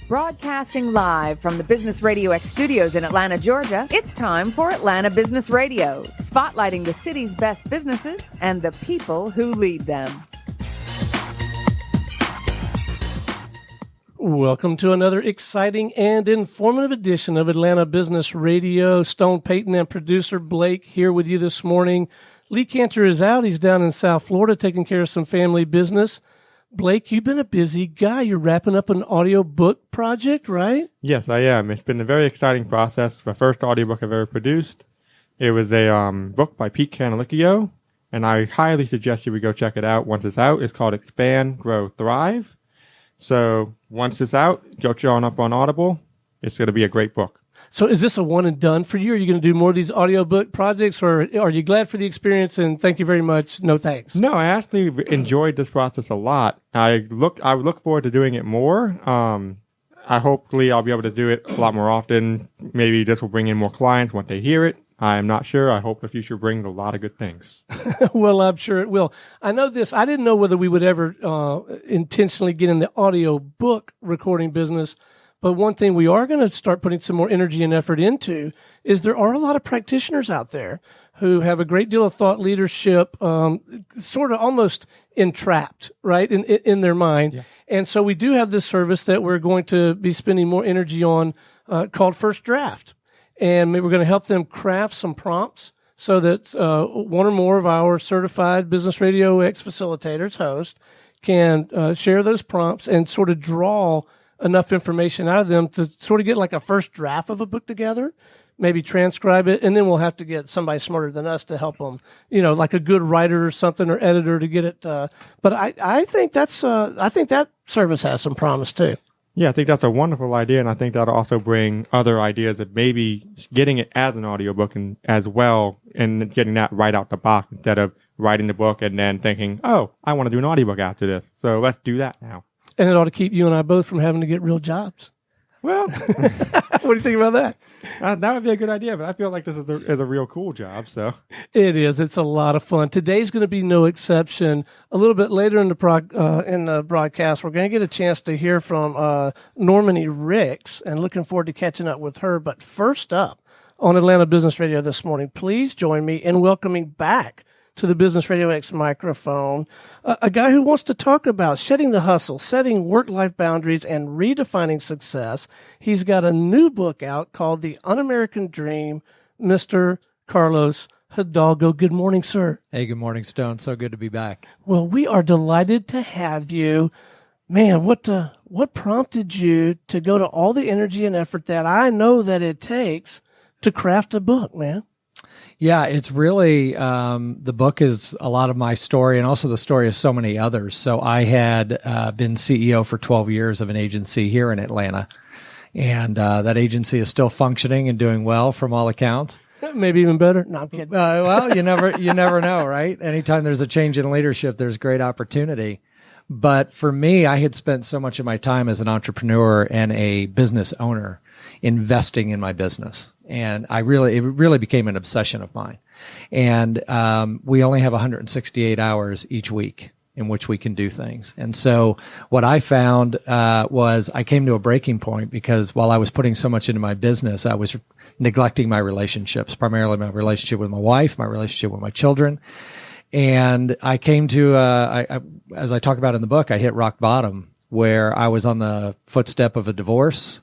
Broadcasting live from the Business Radio X studios in Atlanta, Georgia, it's time for Atlanta Business Radio, spotlighting the city's best businesses and the people who lead them. Welcome to another exciting and informative edition of Atlanta Business Radio. Stone Payton and producer Blake here with you this morning. Lee Cantor is out. He's down in South Florida taking care of some family business. Blake, you've been a busy guy. You're wrapping up an audiobook project, right? Yes, I am. It's been a very exciting process. My first audiobook I've ever produced. It was a book by Pete Canalicchio, and I highly suggest you would go check it out once it's out. It's called Expand, Grow, Thrive. So once it's out, go on up on Audible. It's going to be a great book. So is this a one and done for you? Are you going to do more of these audiobook projects, or are you glad for the experience and thank you very much, no thanks? No, I actually enjoyed this process a lot. I look forward to doing it more. Hopefully I'll be able to do it a lot more often. Maybe this will bring in more clients once they hear it. I'm not sure. I hope the future brings a lot of good things. Well, I'm sure it will. I know this. I didn't know whether we would ever intentionally get in the audio book recording business. But one thing we are going to start putting some more energy and effort into is there are a lot of practitioners out there who have a great deal of thought leadership, sort of almost entrapped, right, in their mind. Yeah. And so we do have this service that we're going to be spending more energy on called First Draft. And we're going to help them craft some prompts so that one or more of our certified Business Radio X facilitators, hosts, can share those prompts and sort of draw enough information out of them to sort of get like a first draft of a book together, maybe transcribe it, and then we'll have to get somebody smarter than us to help them, like a good writer or something or editor to get it. But I think that service has some promise too. Yeah, I think that's a wonderful idea, and I think that'll also bring other ideas of maybe getting it as an audiobook and as well, and getting that right out the box instead of writing the book and then thinking, oh, I want to do an audiobook after this, so let's do that now. And it ought to keep you and I both from having to get real jobs. Well, what do you think about that? That would be a good idea, but I feel like this is a real cool job. So it is. It's a lot of fun. Today's going to be no exception. A little bit later in the broadcast, we're going to get a chance to hear from Normanie Ricks, and looking forward to catching up with her. But first up on Atlanta Business Radio this morning, please join me in welcoming back to the Business Radio X microphone a guy who wants to talk about shedding the hustle, setting work-life boundaries, and redefining success. He's got a new book out called The UnAmerican Dream, Mr. Carlos Hidalgo. Good morning, sir. Hey, good morning, Stone. So good to be back. Well, we are delighted to have you. Man, what prompted you to go to all the energy and effort that I know that it takes to craft a book, man? Yeah, it's really, the book is a lot of my story and also the story of so many others. So I had been CEO for 12 years of an agency here in Atlanta, and that agency is still functioning and doing well from all accounts. Maybe even better. No, I'm kidding. Well, you never know, right? Anytime there's a change in leadership, there's great opportunity. But for me, I had spent so much of my time as an entrepreneur and a business owner investing in my business. And it really became an obsession of mine. And we only have 168 hours each week in which we can do things. And so what I found was I came to a breaking point because while I was putting so much into my business, I was neglecting my relationships, primarily my relationship with my wife, my relationship with my children. And I came to, as I talk about in the book, I hit rock bottom where I was on the footstep of a divorce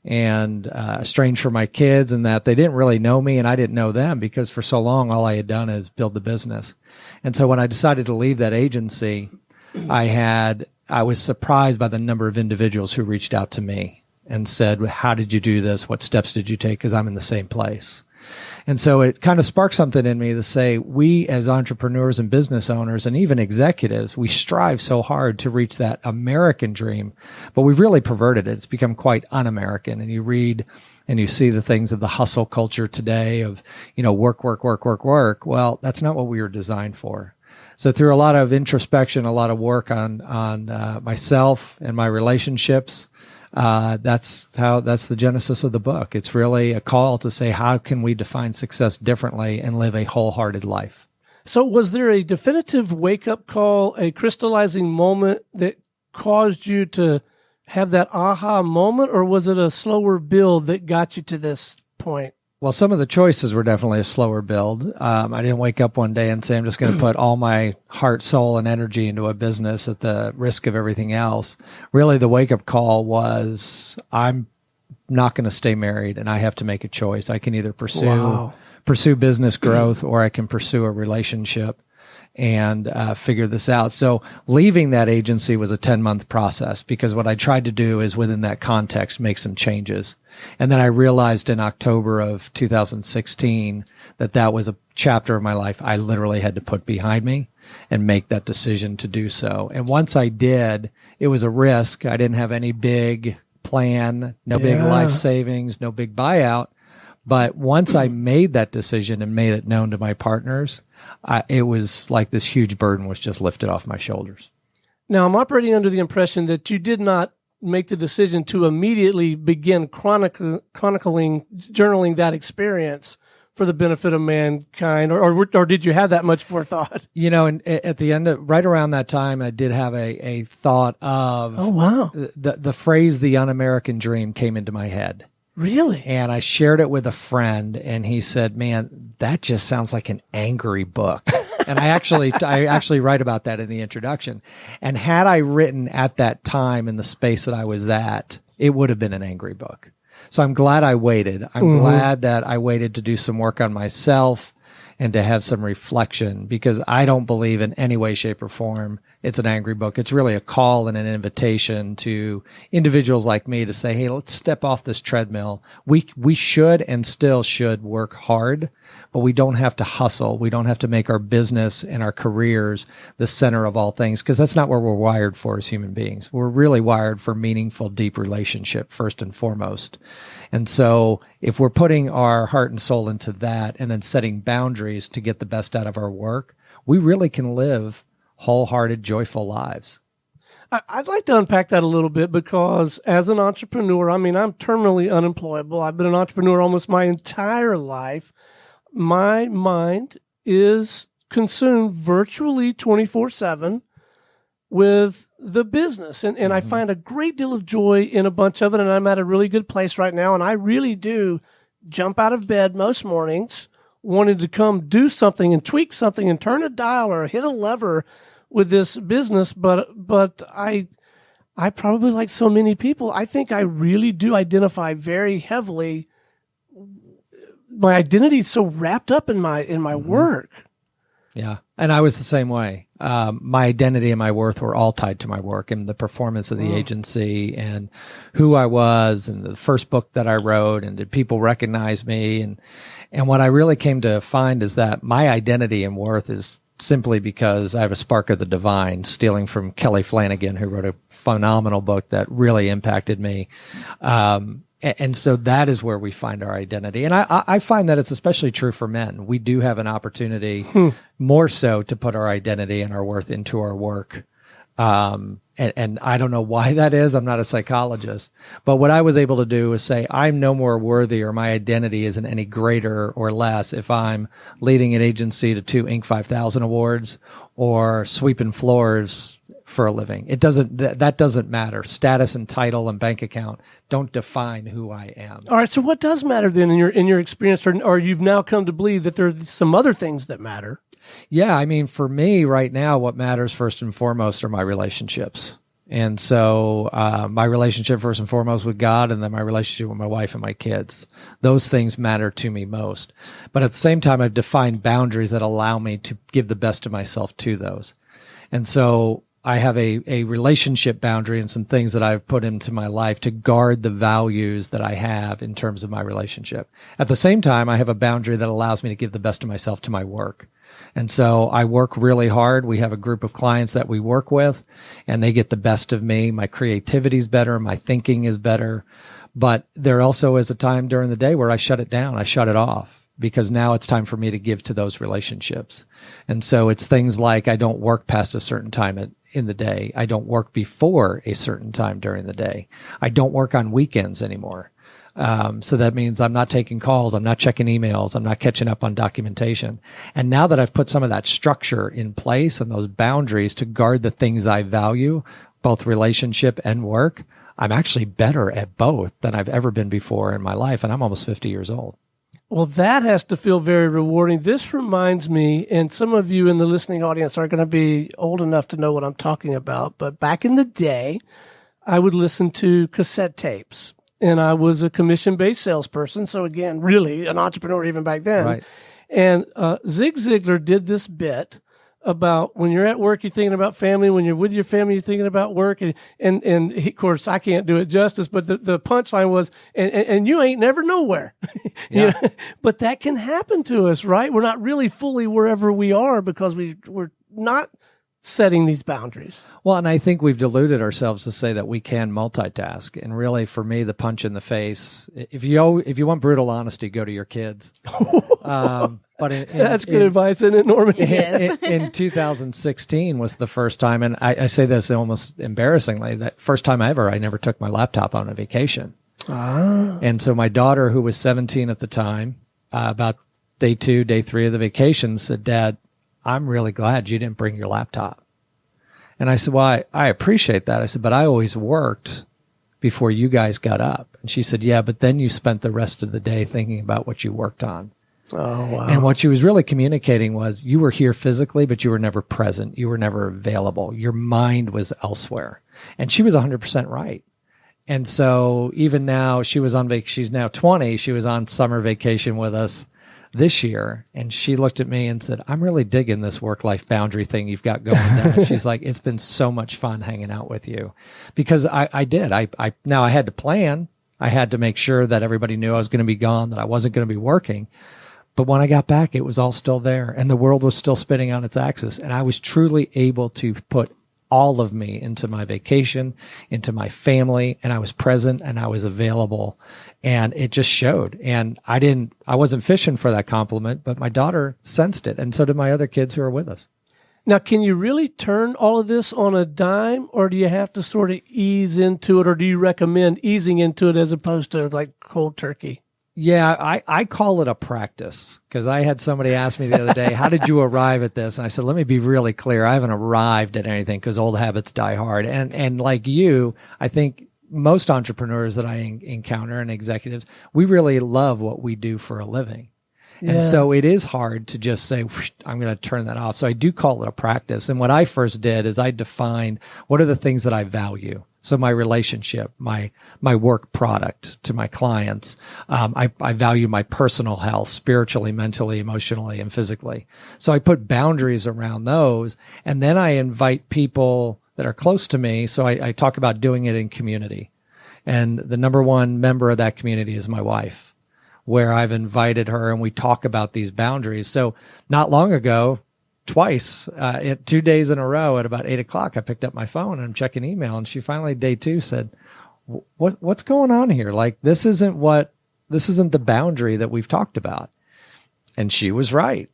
and estranged from my kids, and that they didn't really know me and I didn't know them because for so long all I had done is build the business. And so when I decided to leave that agency, I was surprised by the number of individuals who reached out to me and said, how did you do this? What steps did you take? Because I'm in the same place. And so it kind of sparked something in me to say, we as entrepreneurs and business owners and even executives, we strive so hard to reach that American dream, but we've really perverted it. It's become quite un-American. And you read and you see the things of the hustle culture today of, work. Well, that's not what we were designed for. So through a lot of introspection, a lot of work on myself and my relationships, that's the genesis of the book. It's really a call to say, how can we define success differently and live a wholehearted life? So was there a definitive wake-up call, a crystallizing moment that caused you to have that aha moment, or was it a slower build that got you to this point? Well, some of the choices were definitely a slower build. I didn't wake up one day and say, I'm just going to put all my heart, soul, and energy into a business at the risk of everything else. Really, the wake-up call was, I'm not going to stay married, and I have to make a choice. I can either pursue business growth, or I can pursue a relationship and figure this out. So leaving that agency was a 10-month process, because what I tried to do is, within that context, make some changes. And then I realized in October of 2016 that was a chapter of my life I literally had to put behind me and make that decision to do so. And once I did, it was a risk. I didn't have any big plan, no big life savings, no big buyout. But once I made that decision and made it known to my partners, it was like this huge burden was just lifted off my shoulders. Now, I'm operating under the impression that you did not make the decision to immediately begin journaling that experience for the benefit of mankind, or did you have that much forethought? You know, and at the end right around that time, I did have a thought of, oh, wow, the phrase, the Un-American Dream, came into my head. Really? And I shared it with a friend, and he said, man, that just sounds like an angry book. And I actually write about that in the introduction. And had I written at that time in the space that I was at, it would have been an angry book. So I'm glad I waited. I'm glad that I waited to do some work on myself and to have some reflection, because I don't believe in any way, shape, or form it's an angry book. It's really a call and an invitation to individuals like me to say, hey, let's step off this treadmill. We should and still should work hard, but we don't have to hustle. We don't have to make our business and our careers the center of all things, because that's not what we're wired for as human beings. We're really wired for meaningful, deep relationship first and foremost. And so if we're putting our heart and soul into that and then setting boundaries to get the best out of our work, we really can live wholehearted, joyful lives. I'd like to unpack that a little bit, because as an entrepreneur, I mean, I'm terminally unemployable. I've been an entrepreneur almost my entire life. My mind is consumed virtually 24/7 with the business. And I find a great deal of joy in a bunch of it. And I'm at a really good place right now. And I really do jump out of bed most mornings wanting to come do something and tweak something and turn a dial or hit a lever with this business. But I probably, like so many people, I think I really do identify very heavily. My identity is so wrapped up in my work. Yeah. And I was the same way. My identity and my worth were all tied to my work and the performance of the agency and who I was and the first book that I wrote, and did people recognize me? And what I really came to find is that my identity and worth is simply because I have a spark of the divine, stealing from Kelly Flanagan, who wrote a phenomenal book that really impacted me. And so that is where we find our identity. And I find that it's especially true for men. We do have an opportunity more so to put our identity and our worth into our work. And I don't know why that is. I'm not a psychologist. But what I was able to do is say, I'm no more worthy, or my identity isn't any greater or less if I'm leading an agency to 2 Inc. 5000 awards or sweeping floors for a living. It doesn't, that doesn't matter. Status and title and bank account don't define who I am. All right. So what does matter then in your experience, or you've now come to believe that there are some other things that matter? Yeah. I mean, for me right now, what matters first and foremost are my relationships. And so, my relationship first and foremost with God, and then my relationship with my wife and my kids. Those things matter to me most. But at the same time, I've defined boundaries that allow me to give the best of myself to those. And so I have a relationship boundary and some things that I've put into my life to guard the values that I have in terms of my relationship. At the same time, I have a boundary that allows me to give the best of myself to my work. And so I work really hard. We have a group of clients that we work with, and they get the best of me. My creativity is better. My thinking is better. But there also is a time during the day where I shut it down. I shut it off, because now it's time for me to give to those relationships. And so it's things like I don't work past a certain time in the day. I don't work before a certain time during the day. I don't work on weekends anymore. So that means I'm not taking calls. I'm not checking emails. I'm not catching up on documentation. And now that I've put some of that structure in place and those boundaries to guard the things I value, both relationship and work, I'm actually better at both than I've ever been before in my life. And I'm almost 50 years old. Well, that has to feel very rewarding. This reminds me, and some of you in the listening audience aren't going to be old enough to know what I'm talking about, but back in the day, I would listen to cassette tapes, and I was a commission-based salesperson. So again, really an entrepreneur even back then. Right. And Zig Ziglar did this bit about when you're at work, you're thinking about family. When you're with your family, you're thinking about work. And he, of course, I can't do it justice, but the punchline was, and you ain't never nowhere. Yeah. You know? But that can happen to us, right? We're not really fully wherever we are because we're not setting these boundaries. Well, and I think we've deluded ourselves to say that we can multitask. And really, for me, the punch in the face, if you want brutal honesty, go to your kids. But that's good advice, isn't it, Normanie? Yes. In 2016 was the first time, and I say this almost embarrassingly, that first time I never took my laptop on a vacation. And so my daughter, who was 17 at the time, about day 2, day 3 of the vacation, said, "Dad, I'm really glad you didn't bring your laptop." And I said, "Well, I appreciate that." I said, "But I always worked before you guys got up." And she said, "Yeah, but then you spent the rest of the day thinking about what you worked on." Oh, wow. And what she was really communicating was you were here physically, but you were never present. You were never available. Your mind was elsewhere. And she was 100% right. And so even now, she was on she's now 20. She was on summer vacation with us this year. And she looked at me and said, "I'm really digging this work-life boundary thing you've got going down." She's like, "It's been so much fun hanging out with you." Because I did. Now I had to plan. I had to make sure that everybody knew I was going to be gone, that I wasn't going to be working. But when I got back, it was all still there and the world was still spinning on its axis. And I was truly able to put all of me into my vacation, into my family, and I was present and I was available, and it just showed. And I wasn't fishing for that compliment, but my daughter sensed it. And so did my other kids who are with us. Now, can you really turn all of this on a dime, or do you have to sort of ease into it, or do you recommend easing into it as opposed to like cold turkey? Yeah, I call it a practice, because I had somebody ask me the other day, "How did you arrive at this?" And I said, "Let me be really clear. I haven't arrived at anything, because old habits die hard." And like you, I think most entrepreneurs that I encounter and executives, we really love what we do for a living. Yeah. And so it is hard to just say, "I'm going to turn that off." So I do call it a practice. And what I first did is I defined what are the things that I value. So my relationship, my work product to my clients. I value my personal health, spiritually, mentally, emotionally, and physically. So I put boundaries around those. And then I invite people that are close to me. So I talk about doing it in community. And the number one member of that community is my wife, where I've invited her and we talk about these boundaries. So not long ago, twice, 2 days in a row at about 8:00, I picked up my phone and I'm checking email. And she finally, day 2, said, what's going on here? Like, this isn't the boundary that we've talked about. And she was right.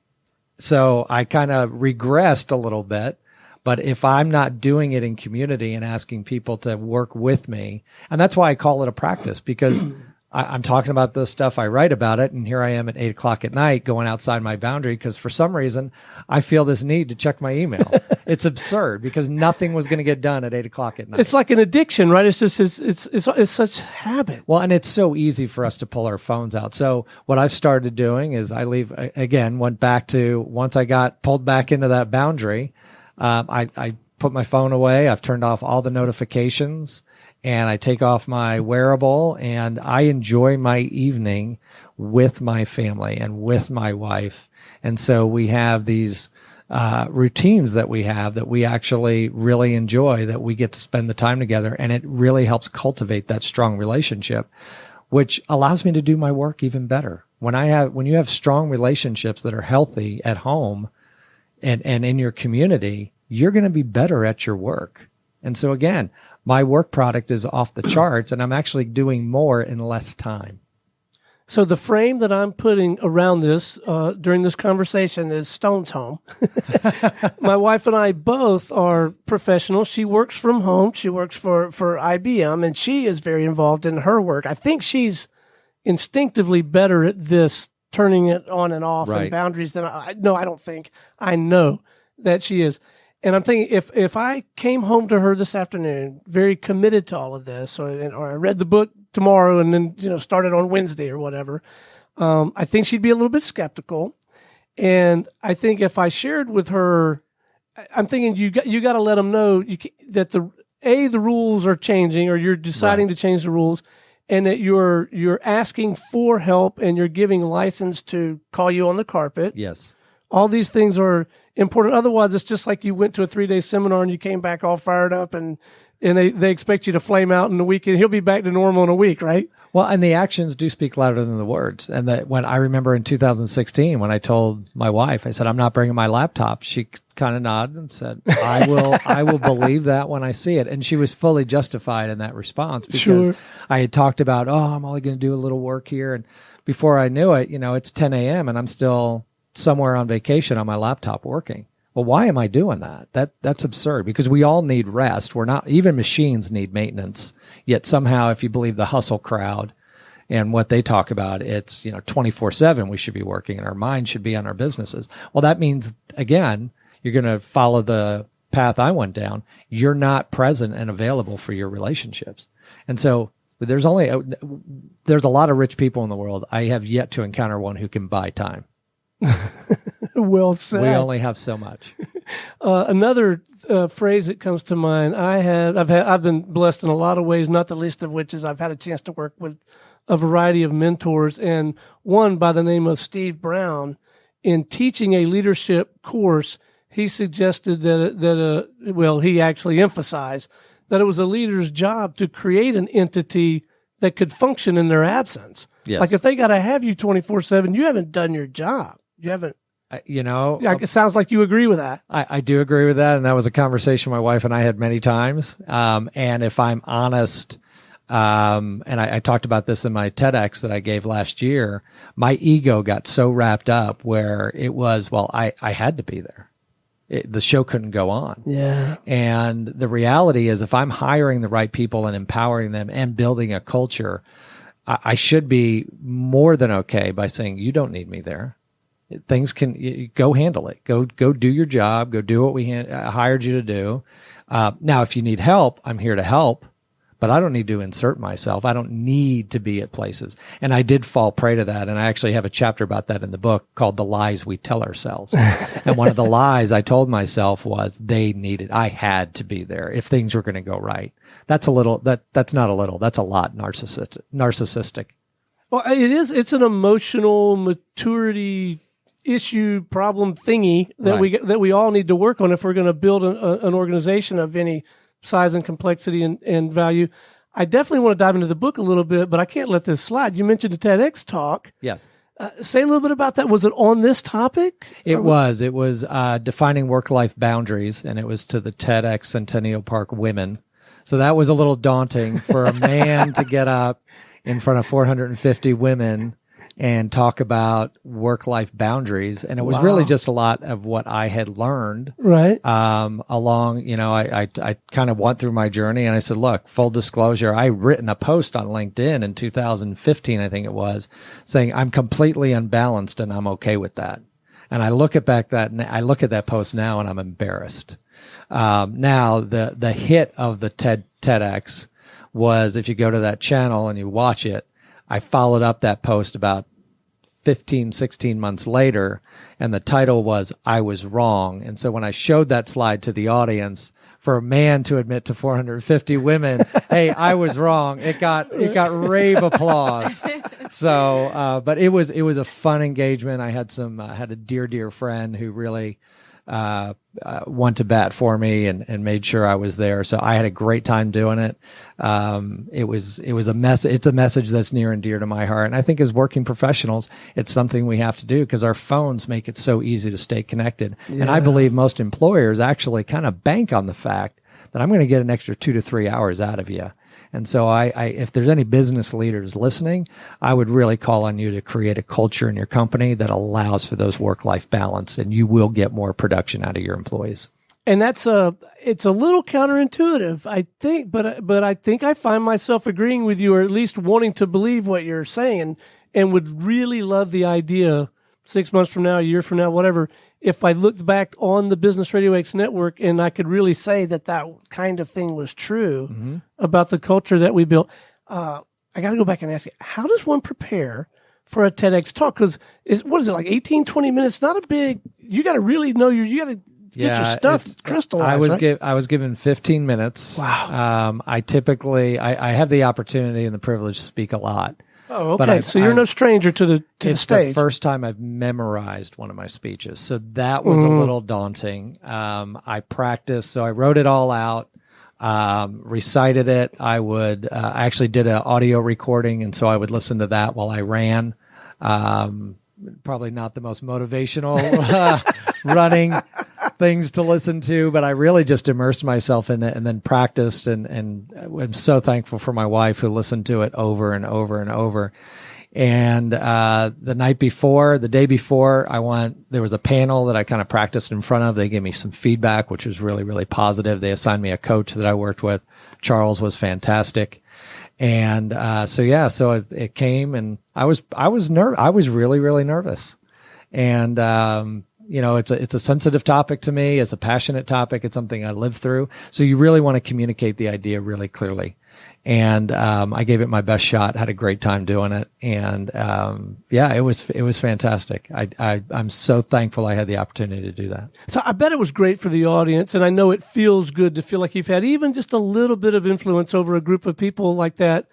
So I kind of regressed a little bit. But if I'm not doing it in community and asking people to work with me, and that's why I call it a practice, because I'm talking about the stuff, I write about it, and here I am at 8:00 at night going outside my boundary because for some reason I feel this need to check my email. It's absurd because nothing was going to get done at 8:00 at night. It's like an addiction, right? It's just it's such habit. Well, and it's so easy for us to pull our phones out. So what I've started doing is went back to once I got pulled back into that boundary, I put my phone away. I've turned off all the notifications. And I take off my wearable and I enjoy my evening with my family and with my wife. And so we have these routines that we actually really enjoy, that we get to spend the time together. And it really helps cultivate that strong relationship, which allows me to do my work even better. When you have strong relationships that are healthy at home and in your community, you're going to be better at your work. And so again, my work product is off the charts, and I'm actually doing more in less time. So the frame that I'm putting around this during this conversation is Stone's home. My wife and I both are professionals. She works from home. She works for IBM, and she is very involved in her work. I think she's instinctively better at this, turning it on and off, right, and boundaries than I don't think. I know that she is. And I'm thinking if I came home to her this afternoon, very committed to all of this, or I read the book tomorrow and then, started on Wednesday or whatever, I think she'd be a little bit skeptical. And I think if I shared with her, I'm thinking you got to let them know that the rules are changing, or you're deciding to change the rules, and that you're asking for help and you're giving license to call you on the carpet. Yes. All these things are important. Otherwise, it's just like you went to a 3-day seminar and you came back all fired up and they expect you to flame out in a week, and he'll be back to normal in a week, right? Well, and the actions do speak louder than the words. And that when I remember in 2016, when I told my wife, I said, I'm not bringing my laptop. She kind of nodded and said, I will believe that when I see it. And she was fully justified in that response, because I had talked about, I'm only going to do a little work here. And before I knew it, it's 10 a.m. and I'm still somewhere on vacation on my laptop working. Well, why am I doing that? That's absurd, because we all need rest. Even machines need maintenance. Yet somehow, if you believe the hustle crowd and what they talk about, it's, 24/7 we should be working and our mind should be on our businesses. Well, that means, again, you're going to follow the path I went down. You're not present and available for your relationships. And so there's a lot of rich people in the world. I have yet to encounter one who can buy time. Well said. We only have so much. Another phrase that comes to mind, I've been blessed in a lot of ways, not the least of which is I've had a chance to work with a variety of mentors, and one by the name of Steve Brown. In teaching a leadership course, he suggested he actually emphasized that it was a leader's job to create an entity that could function in their absence. Yes. Like if they got to have you 24/7, you haven't done your job. You haven't. It sounds like you agree with that. I do agree with that. And that was a conversation my wife and I had many times. And if I'm honest, and I talked about this in my TEDx that I gave last year, my ego got so wrapped up where it was, I had to be there. The show couldn't go on. Yeah. And the reality is, if I'm hiring the right people and empowering them and building a culture, I should be more than okay by saying, you don't need me there. Things can go handle it. Go do your job. Go do what we hired you to do. Now, if you need help, I'm here to help, but I don't need to insert myself. I don't need to be at places. And I did fall prey to that. And I actually have a chapter about that in the book called The Lies We Tell Ourselves. And one of the lies I told myself was I had to be there if things were going to go right. That's not a little, that's a lot narcissistic. Well, it is. It's an emotional maturity issue problem thingy that we all need to work on if we're going to build an organization of any size and complexity and value. I definitely want to dive into the book a little bit, but I can't let this slide. You mentioned the TEDx talk. Yes. Say a little bit about that. Was it on this topic? It was defining work-life boundaries, and it was to the TEDx Centennial Park women. So that was a little daunting for a man to get up in front of 450 women and talk about work-life boundaries. And it was really just a lot of what I had learned. Right. Along, I kind of went through my journey, and I said, look, full disclosure, I written a post on LinkedIn in 2015, I think it was, saying I'm completely unbalanced and I'm okay with that. And I look at that post now and I'm embarrassed. Now the hit of the TEDx was, if you go to that channel and you watch it, I followed up that post about 15, 16 months later, and the title was I Was Wrong. And so when I showed that slide to the audience, for a man to admit to 450 women, hey, I was wrong, it got rave applause. So, but it was a fun engagement. I had had a dear friend who really went to bat for me and made sure I was there. So I had a great time doing it. It was a it's a message that's near and dear to my heart. And I think as working professionals, it's something we have to do because our phones make it so easy to stay connected. Yeah. And I believe most employers actually kind of bank on the fact that I'm going to get an extra 2 to 3 hours out of you. And so if there's any business leaders listening, I would really call on you to create a culture in your company that allows for those work-life balance, and you will get more production out of your employees. And it's a little counterintuitive, I think, but I think I find myself agreeing with you, or at least wanting to believe what you're saying, and would really love the idea 6 months from now, a year from now, whatever, if I looked back on the Business Radio X network and I could really say that kind of thing was true about the culture that we built, I got to go back and ask you, how does one prepare for a TEDx talk? Because what is it, like 18, 20 minutes? Not a big, you got to really know you got to get your stuff crystallized. I was given 15 minutes. Wow. I typically, I have the opportunity and the privilege to speak a lot. Oh, okay. So you're no stranger to the stage. It's the first time I've memorized one of my speeches. So that was a little daunting. I practiced, so I wrote it all out, recited it. I actually did an audio recording, and so I would listen to that while I ran. Probably not the most motivational running things to listen to, but I really just immersed myself in it and then practiced. And I'm so thankful for my wife who listened to it over and over and over. And the day before, there was a panel that I kind of practiced in front of. They gave me some feedback, which was really, really positive. They assigned me a coach that I worked with. Charles was fantastic. And so it came, and I was really, really nervous. And it's a sensitive topic to me. It's a passionate topic. It's something I live through. So you really want to communicate the idea really clearly. And I gave it my best shot, had a great time doing it. And it was fantastic. I'm so thankful I had the opportunity to do that. So I bet it was great for the audience, and I know it feels good to feel like you've had even just a little bit of influence over a group of people like that.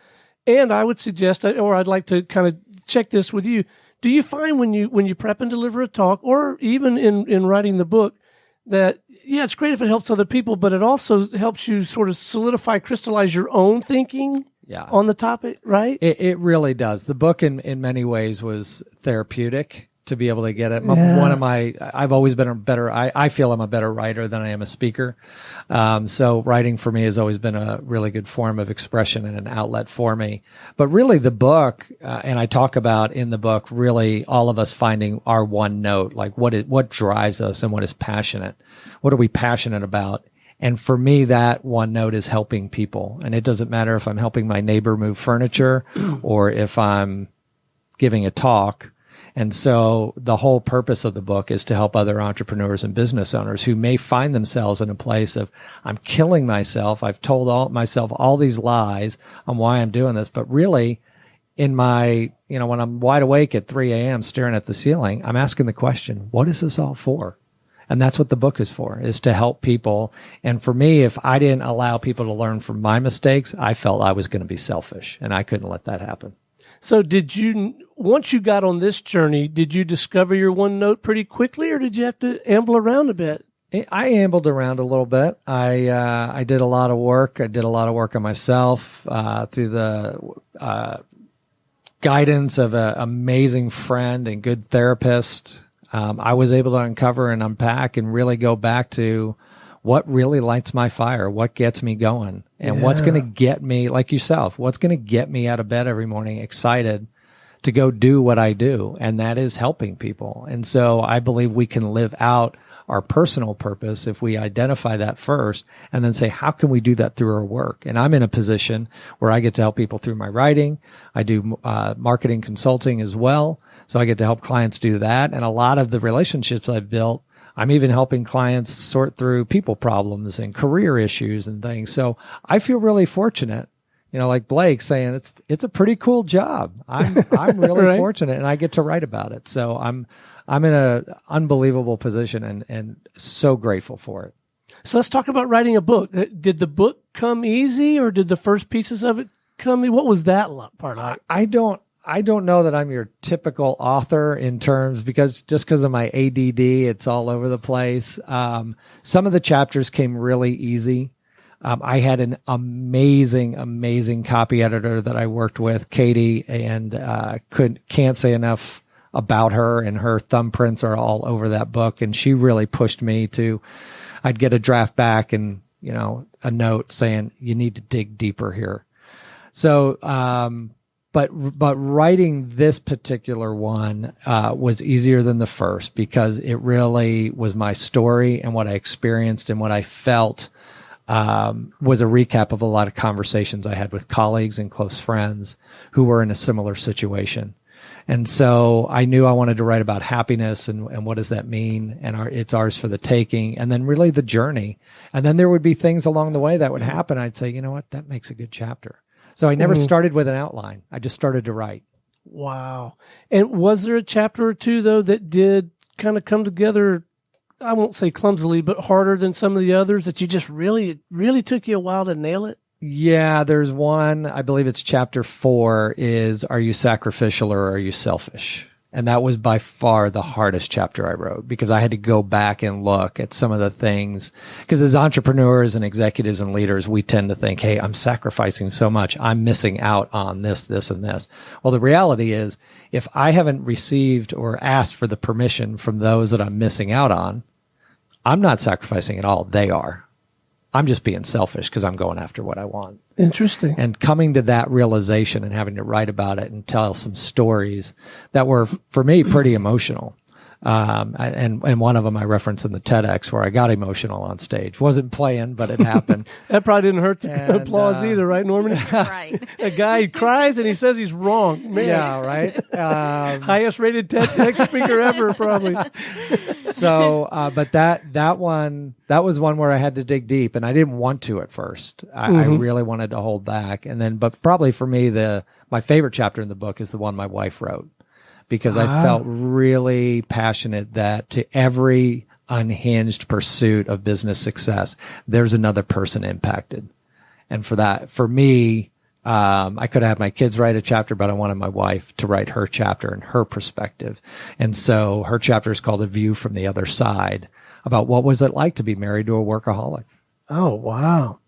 And I would suggest, or I'd like to kind of check this with you. Do you find when you prep and deliver a talk, or even in writing the book, that it's great if it helps other people, but it also helps you sort of solidify, crystallize your own thinking on the topic, right? It really does. The book in many ways was therapeutic to be able to get it. I've always been I feel I'm a better writer than I am a speaker. So writing for me has always been a really good form of expression and an outlet for me. But really the book, and I talk about in the book, really all of us finding our one note, like what drives us and what is passionate. What are we passionate about? And for me, that one note is helping people. And it doesn't matter if I'm helping my neighbor move furniture or if I'm giving a talk. And so the whole purpose of the book is to help other entrepreneurs and business owners who may find themselves in a place of, I'm killing myself. I've told myself all these lies on why I'm doing this. But really, in my, when I'm wide awake at 3 a.m. staring at the ceiling, I'm asking the question, what is this all for? And that's what the book is for, is to help people. And for me, if I didn't allow people to learn from my mistakes, I felt I was going to be selfish, and I couldn't let that happen. So once you got on this journey, did you discover your one note pretty quickly, or did you have to amble around a bit? I ambled around a little bit. I did a lot of work. I did a lot of work on myself through the guidance of an amazing friend and good therapist. I was able to uncover and unpack and really go back to what really lights my fire, what gets me going, and what's going to get me, like yourself, what's going to get me out of bed every morning excited to go do what I do, and that is helping people. And so I believe we can live out our personal purpose if we identify that first and then say, how can we do that through our work? And I'm in a position where I get to help people through my writing. I do marketing consulting as well, so I get to help clients do that. And a lot of the relationships I've built, I'm even helping clients sort through people problems and career issues and things. So I feel really fortunate, like Blake saying it's a pretty cool job. I'm really right. fortunate, and I get to write about it. So I'm in an unbelievable position and so grateful for it. So let's talk about writing a book. Did the book come easy, or did the first pieces of it come? What was that part like? I don't know that I'm your typical author in terms, because of my ADD, it's all over the place. Some of the chapters came really easy. I had an amazing copy editor that I worked with, Katie, and can't say enough about her, and her thumbprints are all over that book. And she really pushed me I'd get a draft back and, a note saying, you need to dig deeper here. So, But writing this particular one was easier than the first, because it really was my story and what I experienced and what I felt was a recap of a lot of conversations I had with colleagues and close friends who were in a similar situation. And so I knew I wanted to write about happiness and what does that mean? And it's ours for the taking. And then really the journey. And then there would be things along the way that would happen. I'd say, you know what? That makes a good chapter. So I never started with an outline. I just started to write. Wow. And was there a chapter or two, though, that did kind of come together, I won't say clumsily, but harder than some of the others that you just really took you a while to nail it? Yeah, there's one, I believe it's chapter 4 is, are you sacrificial or are you selfish? And that was by far the hardest chapter I wrote because I had to go back and look at some of the things. Because as entrepreneurs and executives and leaders, we tend to think, hey, I'm sacrificing so much. I'm missing out on this, this, and this. Well, the reality is if I haven't received or asked for the permission from those that I'm missing out on, I'm not sacrificing at all. They are. I'm just being selfish because I'm going after what I want. Interesting. And coming to that realization and having to write about it and tell some stories that were, for me, pretty emotional. And one of them I referenced in the TEDx where I got emotional on stage. Wasn't playing, but it happened. That probably didn't hurt the applause either, right, Normanie? Right. A guy cries and he says he's wrong. Man. Yeah, right. Highest rated TEDx speaker ever, probably. So, but that was one where I had to dig deep, and I didn't want to at first. I really wanted to hold back, and then, but probably for me, my favorite chapter in the book is the one my wife wrote. Because I felt really passionate that to every unhinged pursuit of business success, there's another person impacted. And for me, I could have my kids write a chapter, but I wanted my wife to write her chapter and her perspective. And so her chapter is called A View from the Other Side, about what was it like to be married to a workaholic. Oh, wow.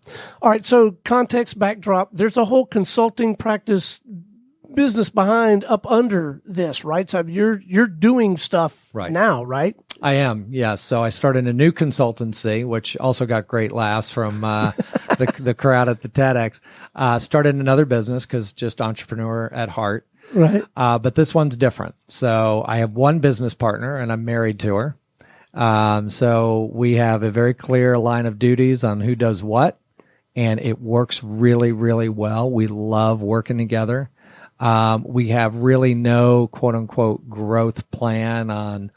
All right. So context backdrop, there's a whole consulting practice business behind up under this, right? So you're doing stuff now, right? I am, yes. So I started a new consultancy, which also got great laughs from the crowd at the TEDx. Started another business because just entrepreneur at heart. Right. But this one's different. So I have one business partner and I'm married to her. So we have a very clear line of duties on who does what, and it works really, really well. We love working together. We have really no quote unquote growth plan on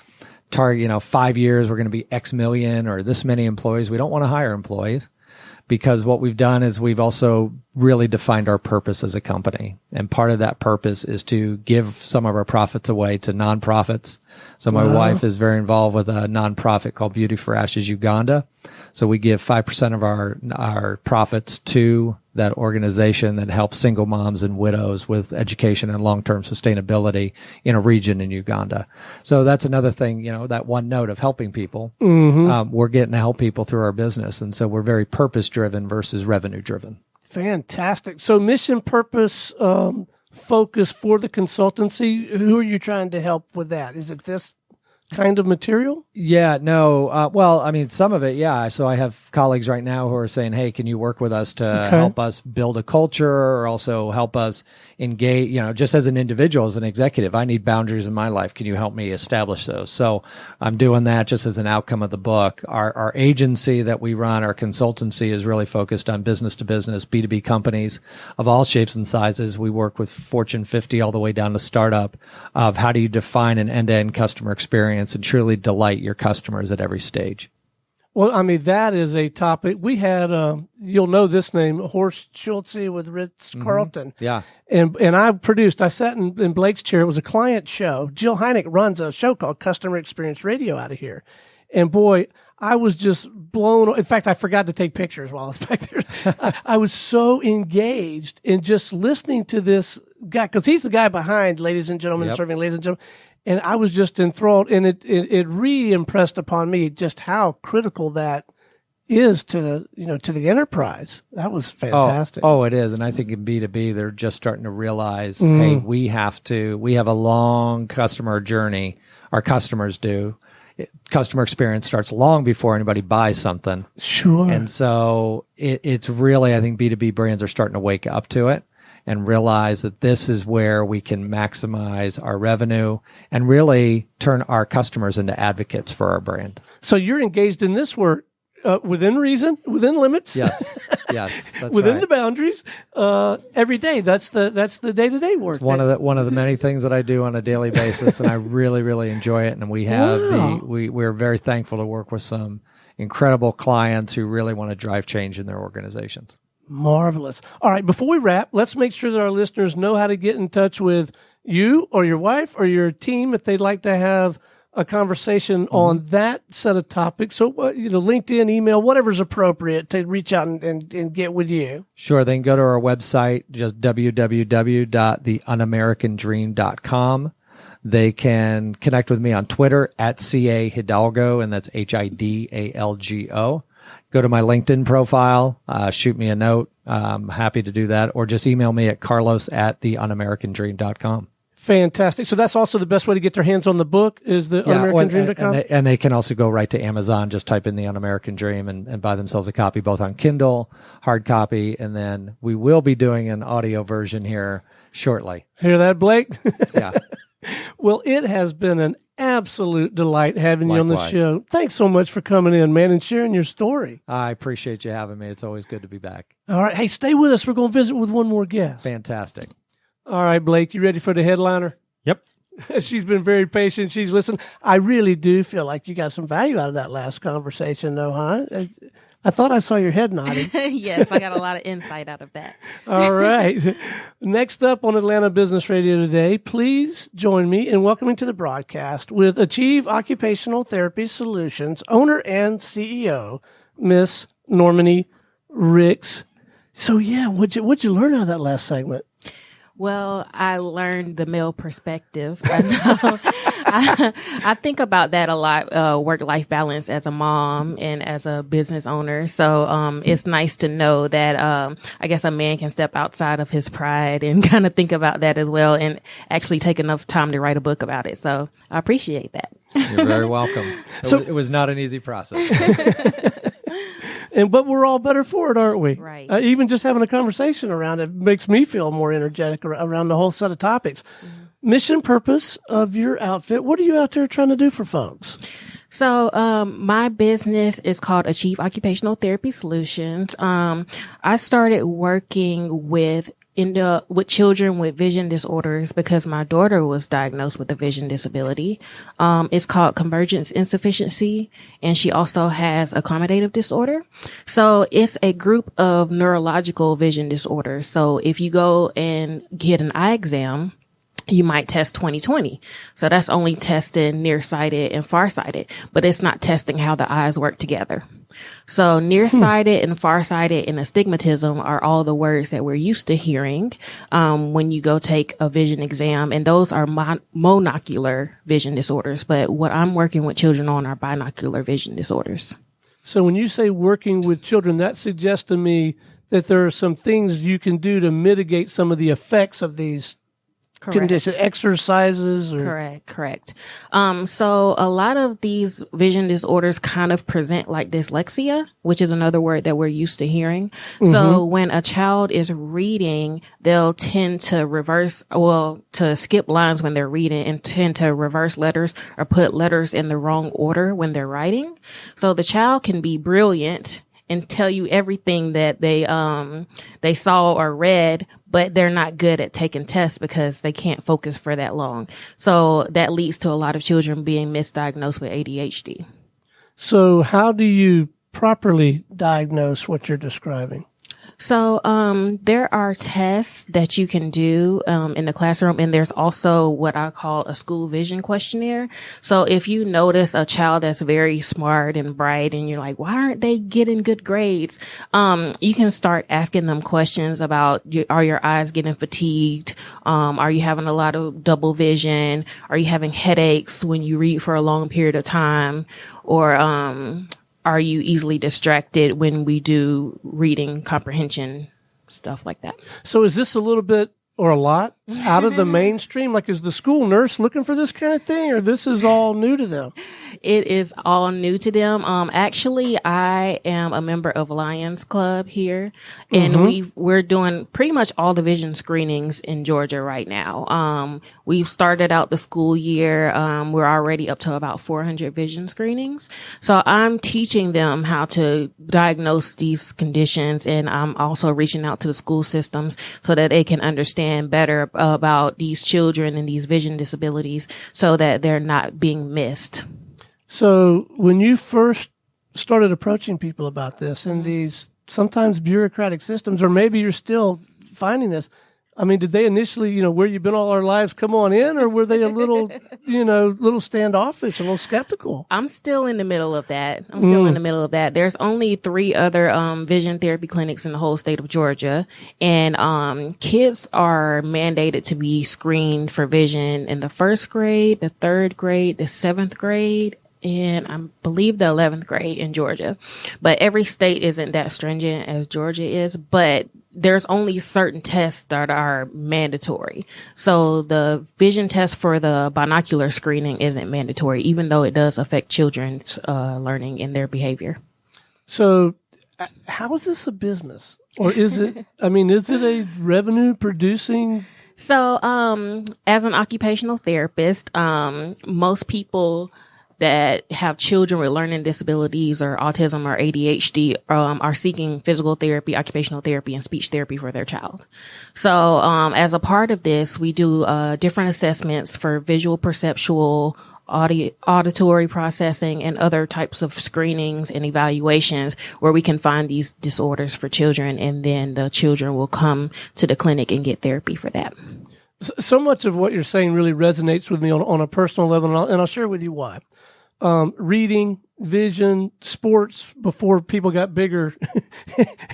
target, 5 years, we're going to be X million or this many employees. We don't want to hire employees because what we've done is we've also really defined our purpose as a company. And part of that purpose is to give some of our profits away to nonprofits. So my wife is very involved with a nonprofit called Beauty for Ashes Uganda. So we give 5% of our profits to that organization that helps single moms and widows with education and long-term sustainability in a region in Uganda. So that's another thing, that one note of helping people. We're getting to help people through our business. And so we're very purpose-driven versus revenue-driven. Fantastic. So mission, purpose, focus for the consultancy. Who are you trying to help with that? Is it this kind of material? Yeah, no. Well, I mean, some of it, yeah. So I have colleagues right now who are saying, hey, can you work with us to help us build a culture or also help us engage, just as an individual, as an executive, I need boundaries in my life. Can you help me establish those? So I'm doing that just as an outcome of the book. Our agency that we run, our consultancy is really focused on business to business, B2B companies of all shapes and sizes. We work with Fortune 50 all the way down to startup of how do you define an end-to-end customer experience and truly delight your customers at every stage. Well, I mean, that is a topic. We had, you'll know this name, Horst Schulze with Ritz-Carlton. Yeah. And I sat in Blake's chair. It was a client show. Jill Heineck runs a show called Customer Experience Radio out of here. And boy, I was just blown. In fact, I forgot to take pictures while I was back there. I was so engaged in just listening to this guy, because he's the guy behind Ladies and Gentlemen, Serving Ladies and Gentlemen. And I was just enthralled, and it re-impressed upon me just how critical that is to the enterprise. That was fantastic. Oh, it is. And I think in B2B, they're just starting to realize, hey, we have a long customer journey. Our customers do. Customer experience starts long before anybody buys something. Sure. And so it's really, I think B2B brands are starting to wake up to it and realize that this is where we can maximize our revenue and really turn our customers into advocates for our brand. So you're engaged in this work within reason, within limits? Yes. Yes, that's within right. the boundaries every day. That's the day-to-day work. It's one of the many things that I do on a daily basis, and I really, really enjoy it. And we have we're very thankful to work with some incredible clients who really want to drive change in their organizations. Marvelous. All right, before we wrap, let's make sure that our listeners know how to get in touch with you or your wife or your team if they'd like to have a conversation on that set of topics. So, LinkedIn, email, whatever's appropriate to reach out and get with you. Sure. They can go to our website, just www.theunamericandream.com. They can connect with me on Twitter at CA Hidalgo, and that's Hidalgo. Go to my LinkedIn profile, shoot me a note. I'm happy to do that. Or just email me at carlos@theunamericandream.com. Fantastic. So that's also the best way to get their hands on the book is the UnAmericanDream.com? And they can also go right to Amazon, just type in the Un-American Dream and buy themselves a copy, both on Kindle, hard copy, and then we will be doing an audio version here shortly. Hear that, Blake? Yeah. Well, it has been an absolute delight having you on the Likewise. show. Thanks so much for coming in, man, and sharing your story. I appreciate you having me. It's always good to be back. All right. Hey, stay with us. We're going to visit with one more guest. Fantastic. All right, Blake, you ready for the headliner? Yep. She's been very patient. She's listened. I really do feel like you got some value out of that last conversation, though, huh? I thought I saw your head nodding. Yes, I got a lot of insight out of that. All right. Next up on Atlanta Business Radio today, please join me in welcoming to the broadcast with Achieve Occupational Therapy Solutions owner and CEO, Miss Normanie Ricks. So, yeah, what'd you learn out of that last segment? Well, I learned the male perspective. I think about that a lot, work-life balance as a mom and as a business owner. So, it's nice to know that, I guess a man can step outside of his pride and kind of think about that as well and actually take enough time to write a book about it. So I appreciate that. You're very welcome. It was not an easy process. But we're all better for it, aren't we? Right. Even just having a conversation around it makes me feel more energetic around the whole set of topics. Mm-hmm. Mission, purpose of your outfit. What are you out there trying to do for folks? So, my business is called Achieve Occupational Therapy Solutions. I started working with children with vision disorders because my daughter was diagnosed with a vision disability. It's called convergence insufficiency, and she also has accommodative disorder. So it's a group of neurological vision disorders. So if you go and get an eye exam, you might test 20/20. So that's only testing nearsighted and farsighted, but it's not testing how the eyes work together. So nearsighted and farsighted and astigmatism are all the words that we're used to hearing when you go take a vision exam, and those are monocular vision disorders. But what I'm working with children on are binocular vision disorders. So when you say working with children, that suggests to me that there are some things you can do to mitigate some of the effects of these conditions, exercises. Correct. So a lot of these vision disorders kind of present like dyslexia, which is another word that we're used to hearing. Mm-hmm. So when a child is reading, they'll tend to skip lines when they're reading and tend to reverse letters or put letters in the wrong order when they're writing. So the child can be brilliant and tell you everything that they saw or read, but they're not good at taking tests because they can't focus for that long. So that leads to a lot of children being misdiagnosed with ADHD. So how do you properly diagnose what you're describing? So, there are tests that you can do, in the classroom, and there's also what I call a school vision questionnaire. So if you notice a child that's very smart and bright and you're like, why aren't they getting good grades? You can start asking them questions about, are your eyes getting fatigued? Are you having a lot of double vision? Are you having headaches when you read for a long period of time? Or, are you easily distracted when we do reading comprehension, stuff like that? So is this a little bit or a lot out of the mainstream? Like, is the school nurse looking for this kind of thing, or this is all new to them? it is all new to them. Actually, I am a member of Lions Club here, and we're doing pretty much all the vision screenings in Georgia right now. We've started out the school year. We're already up to about 400 vision screenings. So I'm teaching them how to diagnose these conditions, and I'm also reaching out to the school systems so that they can understand better about these children and these vision disabilities so that they're not being missed. So when you first started approaching people about this in these sometimes bureaucratic systems, or maybe you're still finding this, I mean, did they initially, where you've been all our lives, come on in, or were they a little, little standoffish, a little skeptical? I'm still in the middle of that. There's only 3 other vision therapy clinics in the whole state of Georgia, and kids are mandated to be screened for vision in the 1st grade, the 3rd grade, the 7th grade, and I believe the 11th grade in Georgia. But every state isn't that stringent as Georgia is, but there's only certain tests that are mandatory. So the vision test for the binocular screening isn't mandatory, even though it does affect children's learning and their behavior. So how is this a business? Or is it, is it a revenue producing? So as an occupational therapist, most people that have children with learning disabilities or autism or ADHD are seeking physical therapy, occupational therapy, and speech therapy for their child. So as a part of this, we do different assessments for visual, perceptual, auditory processing, and other types of screenings and evaluations where we can find these disorders for children, and then the children will come to the clinic and get therapy for that. So much of what you're saying really resonates with me on a personal level, and I'll share with you why. Reading, vision, sports, before people got bigger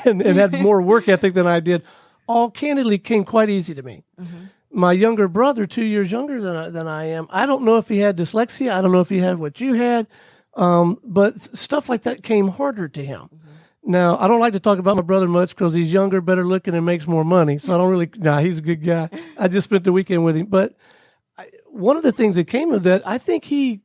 and had more work ethic than I did, all candidly came quite easy to me. Mm-hmm. My younger brother, 2 years younger than I am, I don't know if he had dyslexia. I don't know if he had what you had, but stuff like that came harder to him. Mm-hmm. Now, I don't like to talk about my brother much because he's younger, better looking, and makes more money. So I don't really, he's a good guy. I just spent the weekend with him. But one of the things that came of that, I think he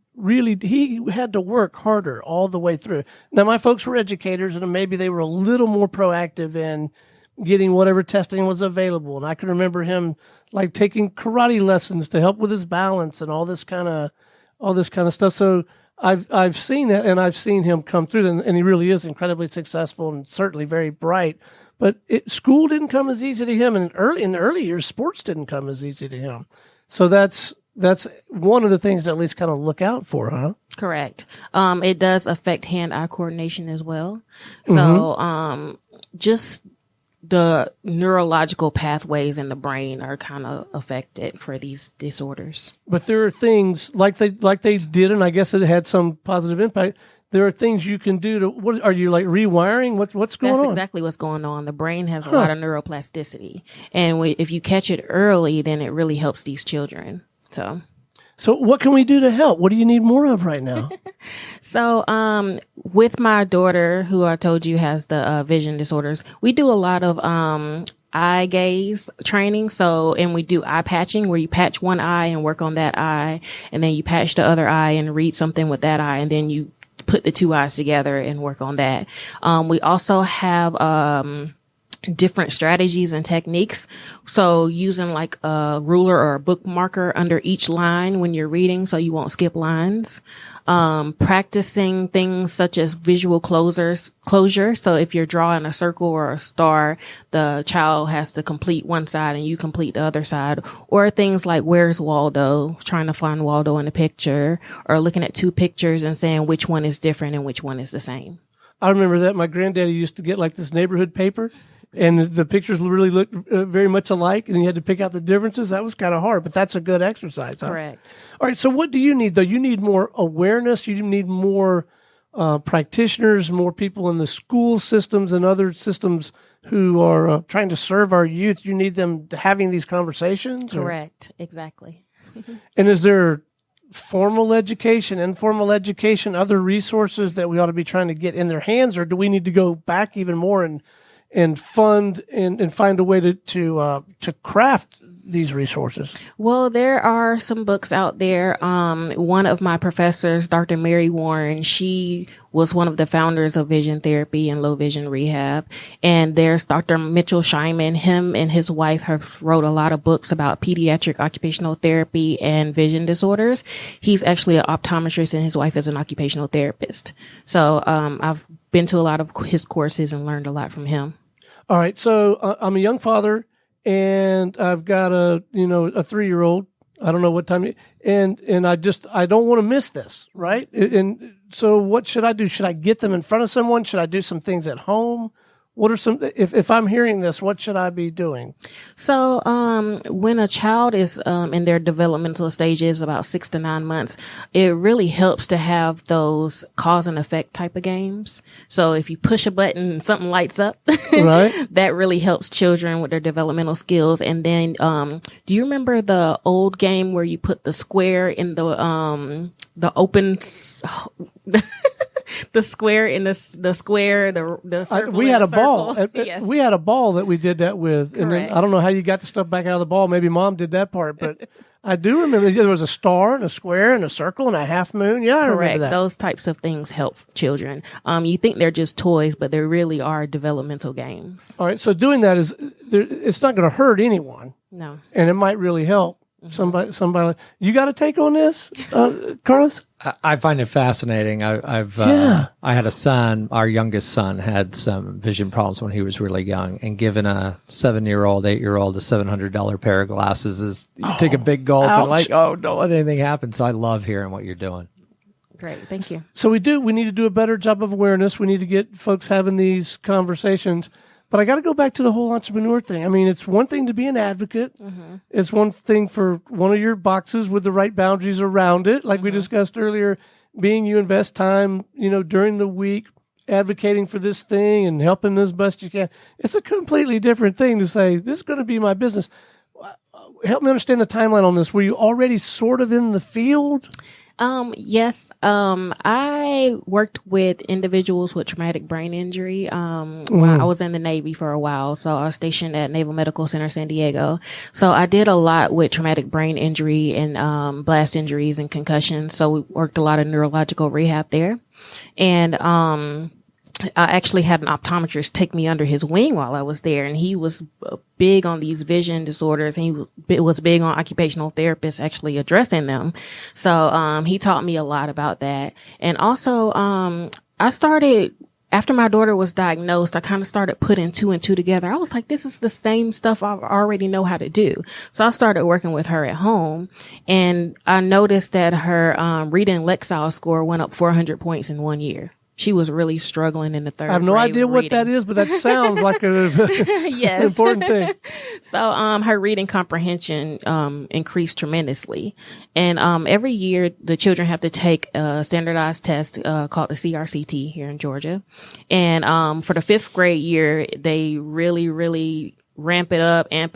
had to work harder all the way through. Now, my folks were educators, and maybe they were a little more proactive in getting whatever testing was available. And I can remember him like taking karate lessons to help with his balance and all this kind of stuff. So I've seen it, and I've seen him come through, and he really is incredibly successful and certainly very bright. But school didn't come as easy to him, and in the early years, sports didn't come as easy to him. So that's one of the things to at least kind of look out for, huh? Correct. It does affect hand-eye coordination as well. So, just the neurological pathways in the brain are kind of affected for these disorders. But there are things like they did, and I guess it had some positive impact. There are things you can do to, what are you like rewiring? What's going on? That's exactly what's going on. The brain has a lot of neuroplasticity, and if you catch it early, then it really helps these children. So what can we do to help? What do you need more of right now? So, with my daughter, who I told you has the vision disorders, we do a lot of eye gaze training. So, and we do eye patching, where you patch one eye and work on that eye, and then you patch the other eye and read something with that eye, and then you put the 2 eyes together and work on that. We also have different strategies and techniques. So using like a ruler or a bookmarker under each line when you're reading so you won't skip lines. Practicing things such as visual closure. So if you're drawing a circle or a star, the child has to complete one side and you complete the other side. Or things like, where's Waldo? Trying to find Waldo in a picture, or looking at 2 pictures and saying which one is different and which one is the same. I remember that my granddaddy used to get like this neighborhood paper, and the pictures really looked very much alike, and you had to pick out the differences. That was kind of hard, but that's a good exercise. Huh? Correct. All right, so what do you need, though? You need more awareness. You need more practitioners, more people in the school systems and other systems who are trying to serve our youth. You need them having these conversations? Correct. Exactly. And is there formal education, informal education, other resources that we ought to be trying to get in their hands, or do we need to go back even more and fund and find a way to craft these resources? Well, there are some books out there. One of my professors, Dr. Mary Warren, she was one of the founders of vision therapy and low vision rehab. And there's Dr. Mitchell Scheinman. Him and his wife have wrote a lot of books about pediatric occupational therapy and vision disorders. He's actually an optometrist and his wife is an occupational therapist. So I've been to a lot of his courses and learned a lot from him. All right. So I'm a young father and I've got a 3-year-old. I don't know what time, and I don't want to miss this, right? And so what should I do? Should I get them in front of someone? Should I do some things at home? What are some, if I'm hearing this, what should I be doing? So, when a child is, in their developmental stages, about 6 to 9 months, it really helps to have those cause and effect type of games. So if you push a button and something lights up, right, that really helps children with their developmental skills. And then, do you remember the old game where you put the square in the open, the square in the square, the circle. We had a circle. ball. Yes. We had a ball that we did that with. Correct. And then, I don't know how you got the stuff back out of the ball. Maybe Mom did that part, but I do remember there was a star and a square and a circle and a half moon. Yeah, I remember Correct. that. Those types of things help children. You think they're just toys, but they really are developmental games. All right. So doing that it's not going to hurt anyone. No. And it might really help. Somebody, you got a take on this, Carlos? I find it fascinating. I had a son. Our youngest son had some vision problems when he was really young, and given a 7-year-old, 8-year-old a $700 pair of glasses is you take a big gulp and don't let anything happen. So I love hearing what you're doing. Great, thank you. So we need to do a better job of awareness. We need to get folks having these conversations. But I got to go back to the whole entrepreneur thing. I mean, it's one thing to be an advocate. Mm-hmm. It's one thing for one of your boxes with the right boundaries around it. Like we discussed earlier, being you invest time, during the week advocating for this thing and helping as best you can. It's a completely different thing to say, this is going to be my business. Help me understand the timeline on this. Were you already sort of in the field? Yes. I worked with individuals with traumatic brain injury, when I was in the Navy for a while. So I was stationed at Naval Medical Center, San Diego. So I did a lot with traumatic brain injury and, blast injuries and concussions. So we worked a lot of neurological rehab there. And, I actually had an optometrist take me under his wing while I was there, and he was big on these vision disorders, and he was big on occupational therapists actually addressing them. So, he taught me a lot about that. And also, I started, after my daughter was diagnosed, I kind of started putting 2 and 2 together. I was like, this is the same stuff I already know how to do. So I started working with her at home, and I noticed that her, reading Lexile score went up 400 points in 1 year. She was really struggling in the third grade. I have no idea what that is, but that sounds like an important thing. So, her reading comprehension, increased tremendously. And, every year the children have to take a standardized test, called the CRCT here in Georgia. And, for the 5th grade year, they really amp it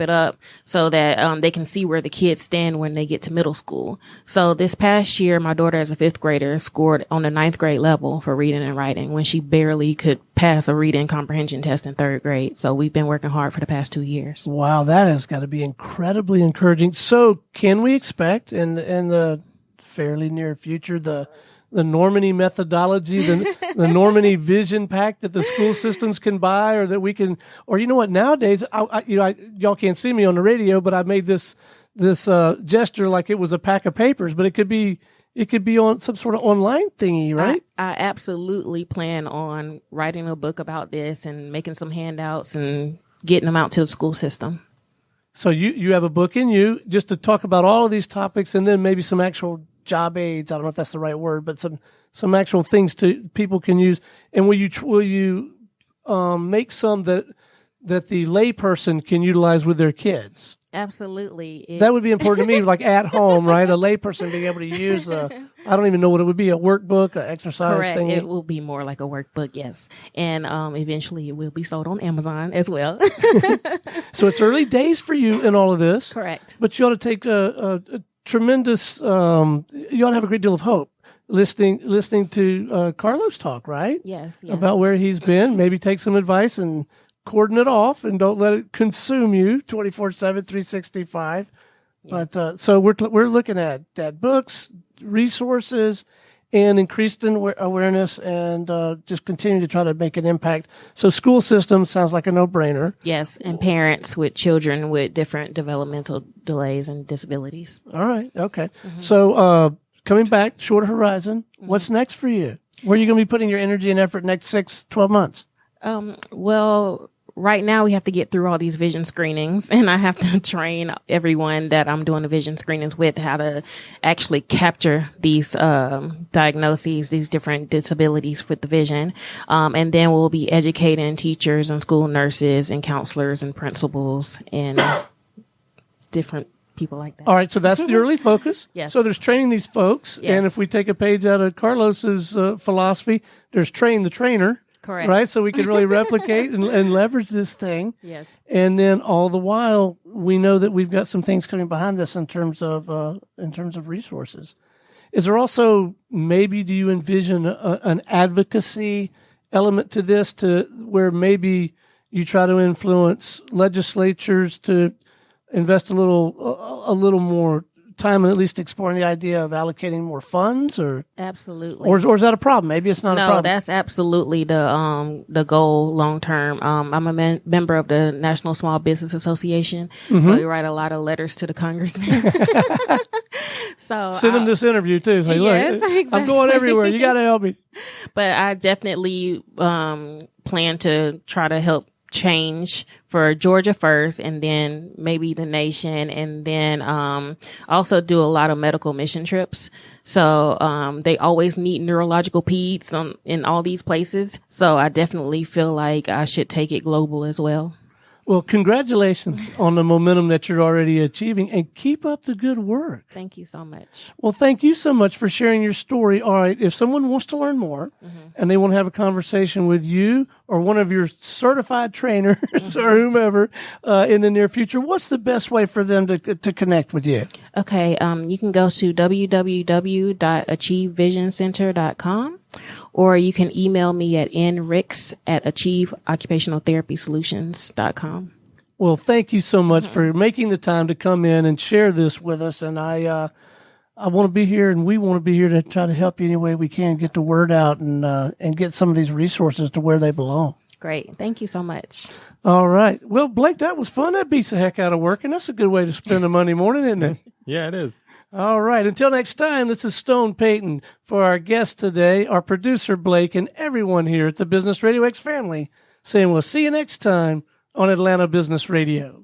up so that they can see where the kids stand when they get to middle school. So this past year, my daughter as a 5th grader scored on the 9th grade level for reading and writing when she barely could pass a reading comprehension test in 3rd grade. So we've been working hard for the past 2 years. Wow, that has got to be incredibly encouraging. So can we expect in the fairly near future the Normanie methodology, the Normanie vision pack that the school systems can buy, or that we can, or you know what? Nowadays, y'all can't see me on the radio, but I made this gesture like it was a pack of papers, but it could be on some sort of online thingy, right? I absolutely plan on writing a book about this and making some handouts and getting them out to the school system. So you have a book in you just to talk about all of these topics, and then maybe some actual job aids. I don't know if that's the right word, but some actual things people can use. And will you make some that the layperson can utilize with their kids? Absolutely. That would be important to me, like at home, right? A layperson being able to use I don't even know what it would be, a workbook, an exercise Correct. thing. It will be more like a workbook, yes. And eventually it will be sold on Amazon as well. So it's early days for you in all of this. Correct. But you ought to take a tremendous, you ought to have a great deal of hope listening to Carlos talk, right? Yes. About where he's been, maybe take some advice and cordon it off and don't let it consume you 24/7, 365. Yes. But so we're looking at books, resources, and increased awareness, and just continue to try to make an impact. So school system sounds like a no-brainer. Yes, and parents with children with different developmental delays and disabilities. All right, okay. Mm-hmm. So coming back, shorter horizon, what's next for you? Where are you going to be putting your energy and effort next 6-12 months? Well, right now we have to get through all these vision screenings, and I have to train everyone that I'm doing the vision screenings with how to actually capture these diagnoses, these different disabilities with the vision. And then we'll be educating teachers and school nurses and counselors and principals and different people like that. All right, so that's the early focus. Yes. So there's training these folks, yes. And if we take a page out of Carlos's philosophy, there's train the trainer. Correct. Right, so we can really replicate and leverage this thing. Yes. And then all the while, we know that we've got some things coming behind this in terms of resources. Is there also, maybe do you envision an advocacy element to this, to where maybe you try to influence legislatures to invest a little more time and at least exploring the idea of allocating more funds, or absolutely, or is that a problem? Maybe it's not a problem. No, that's absolutely the goal long term. I'm a member of the National Small Business Association. Mm-hmm. So we write a lot of letters to the congressman. So send them this interview too. Say, look, yes, exactly. I'm going everywhere. You got to help me. But I definitely plan to try to help change for Georgia first, and then maybe the nation, and then also do a lot of medical mission trips. So they always need neurological peds in all these places. So I definitely feel like I should take it global as well. Well, congratulations on the momentum that you're already achieving, and keep up the good work. Thank you so much. Well, thank you so much for sharing your story. All right, if someone wants to learn more and they want to have a conversation with you or one of your certified trainers or whomever in the near future, what's the best way for them to connect with you? Okay, you can go to www.achievevisioncenter.com. Or you can email me at nricks@achieveoccupationaltherapysolutions.com. Well, thank you so much for making the time to come in and share this with us. And I want to be here, and we want to be here to try to help you any way we can, get the word out and get some of these resources to where they belong. Great. Thank you so much. All right. Well, Blake, that was fun. That beats the heck out of work, and that's a good way to spend a Monday morning, isn't it? Yeah, it is. All right. Until next time, this is Stone Payton for our guest today, our producer, Blake, and everyone here at the Business Radio X family, saying we'll see you next time on Atlanta Business Radio.